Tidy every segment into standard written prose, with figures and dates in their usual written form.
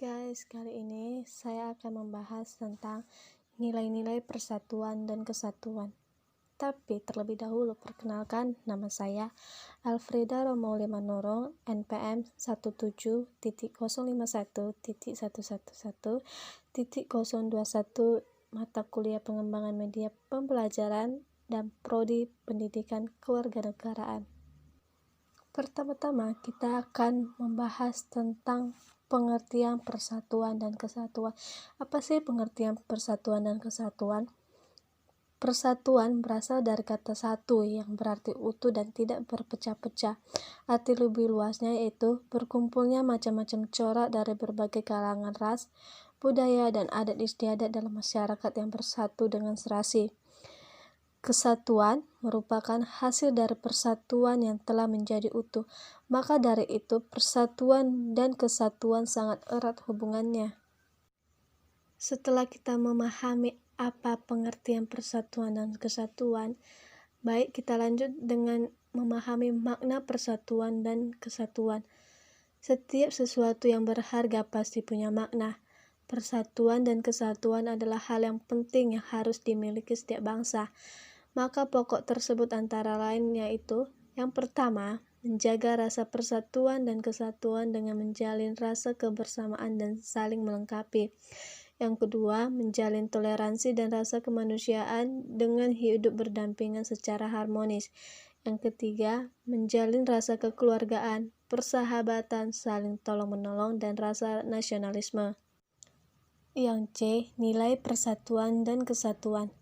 Guys, kali ini saya akan membahas tentang nilai-nilai persatuan dan kesatuan. Tapi terlebih dahulu perkenalkan, nama saya Alfreda Romaulia Manurung, NPM 17.51.111.021, mata kuliah pengembangan media pembelajaran dan prodi pendidikan kewarganegaraan. Pertama-tama kita akan membahas tentang pengertian persatuan dan kesatuan. Apa sih pengertian persatuan dan kesatuan? Persatuan berasal dari kata satu yang berarti utuh dan tidak berpecah-pecah. Arti lebih luasnya yaitu berkumpulnya macam-macam corak dari berbagai kalangan ras, budaya, dan adat istiadat dalam masyarakat yang bersatu dengan serasi. Kesatuan merupakan hasil dari persatuan yang telah menjadi utuh. Maka dari itu, persatuan dan kesatuan sangat erat hubungannya. Setelah kita memahami apa pengertian persatuan dan kesatuan, baik kita lanjut dengan memahami makna persatuan dan kesatuan. Setiap sesuatu yang berharga pasti punya makna. Persatuan dan kesatuan adalah hal yang penting yang harus dimiliki setiap bangsa. Maka pokok tersebut antara lain yaitu: yang pertama, menjaga rasa persatuan dan kesatuan dengan menjalin rasa kebersamaan dan saling melengkapi. Yang kedua, menjalin toleransi dan rasa kemanusiaan dengan hidup berdampingan secara harmonis. Yang ketiga, menjalin rasa kekeluargaan, persahabatan, saling tolong-menolong, dan rasa nasionalisme. Yang C, nilai persatuan dan kesatuan.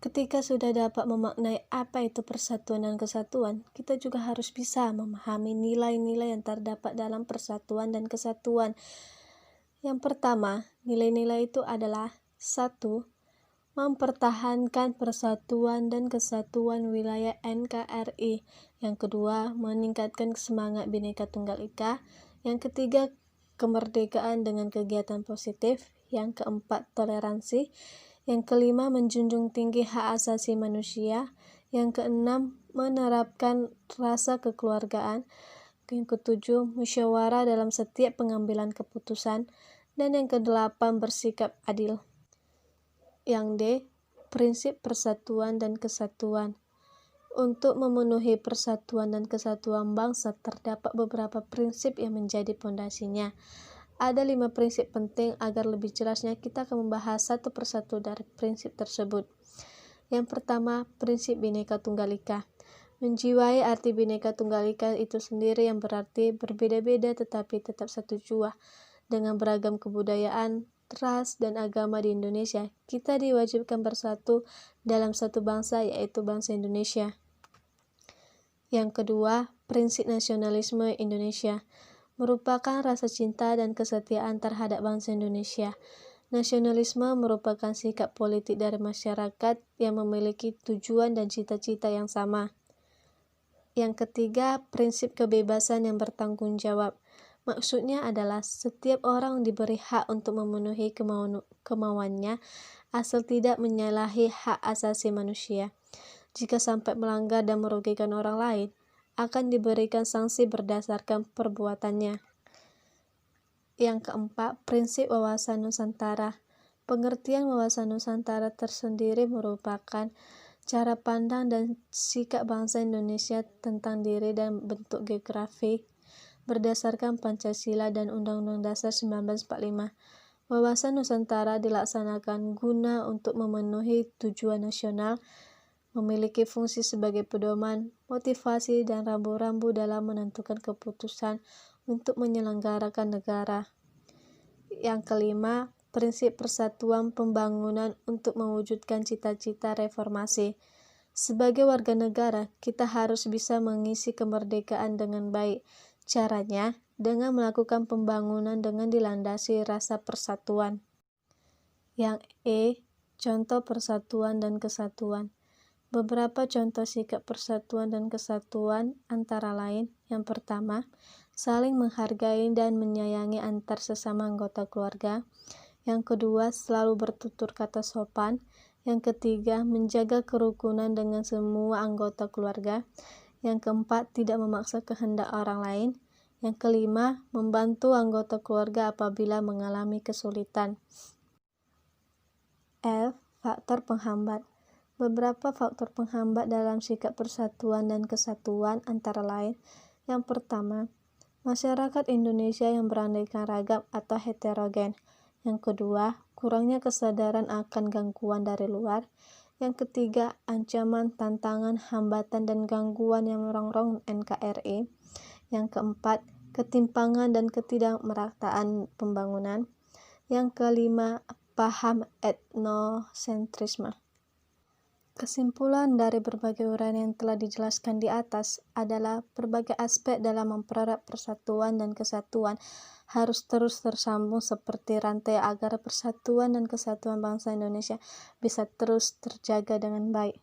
Ketika sudah dapat memaknai apa itu persatuan dan kesatuan, kita juga harus bisa memahami nilai-nilai yang terdapat dalam persatuan dan kesatuan. Yang pertama, nilai-nilai itu adalah: 1. Mempertahankan persatuan dan kesatuan wilayah NKRI. Yang kedua, meningkatkan semangat Bhinneka Tunggal Ika. Yang ketiga, kemerdekaan dengan kegiatan positif. Yang keempat, toleransi. Yang kelima, menjunjung tinggi hak asasi manusia. Yang keenam, menerapkan rasa kekeluargaan. Yang ketujuh, musyawarah dalam setiap pengambilan keputusan. Dan yang kedelapan, bersikap adil. Yang D, prinsip persatuan dan kesatuan. Untuk memenuhi persatuan dan kesatuan bangsa terdapat beberapa prinsip yang menjadi pondasinya. Ada 5 prinsip penting. Agar lebih jelasnya kita akan membahas satu persatu dari prinsip tersebut. Yang pertama, prinsip Bhinneka Tunggal Ika. Menjiwai arti Bhinneka Tunggal Ika itu sendiri yang berarti berbeda-beda tetapi tetap satu jua. Dengan beragam kebudayaan, ras, dan agama di Indonesia, kita diwajibkan bersatu dalam satu bangsa, yaitu bangsa Indonesia. Yang kedua, prinsip nasionalisme Indonesia. Merupakan rasa cinta dan kesetiaan terhadap bangsa Indonesia. Nasionalisme merupakan sikap politik dari masyarakat yang memiliki tujuan dan cita-cita yang sama. Yang ketiga, prinsip kebebasan yang bertanggung jawab. Maksudnya adalah setiap orang diberi hak untuk memenuhi kemauannya asal tidak menyalahi hak asasi manusia. Jika sampai melanggar dan merugikan orang lain, akan diberikan sanksi berdasarkan perbuatannya. Yang keempat, prinsip wawasan Nusantara. Pengertian wawasan Nusantara tersendiri merupakan cara pandang dan sikap bangsa Indonesia tentang diri dan bentuk geografi berdasarkan Pancasila dan Undang-Undang Dasar 1945. Wawasan Nusantara dilaksanakan guna untuk memenuhi tujuan nasional, memiliki fungsi sebagai pedoman, motivasi, dan rambu-rambu dalam menentukan keputusan untuk menyelenggarakan negara. Yang kelima, prinsip persatuan pembangunan untuk mewujudkan cita-cita reformasi. Sebagai warga negara, kita harus bisa mengisi kemerdekaan dengan baik. Caranya dengan melakukan pembangunan dengan dilandasi rasa persatuan. Yang E, contoh persatuan dan kesatuan. Beberapa contoh sikap persatuan dan kesatuan antara lain: yang pertama, saling menghargai dan menyayangi antar sesama anggota keluarga. Yang kedua, selalu bertutur kata sopan. Yang ketiga, menjaga kerukunan dengan semua anggota keluarga. Yang keempat, tidak memaksa kehendak orang lain. Yang kelima, membantu anggota keluarga apabila mengalami kesulitan. F. Faktor penghambat. Beberapa faktor penghambat dalam sikap persatuan dan kesatuan antara lain. Yang pertama, masyarakat Indonesia yang beraneka ragam atau heterogen. Yang kedua, kurangnya kesadaran akan gangguan dari luar. Yang ketiga, ancaman, tantangan, hambatan, dan gangguan yang merongrong NKRI. Yang keempat, ketimpangan dan ketidakmerataan pembangunan. Yang kelima, paham etnosentrisme. Kesimpulan dari berbagai uraian yang telah dijelaskan di atas adalah berbagai aspek dalam mempererat persatuan dan kesatuan harus terus tersambung seperti rantai agar persatuan dan kesatuan bangsa Indonesia bisa terus terjaga dengan baik.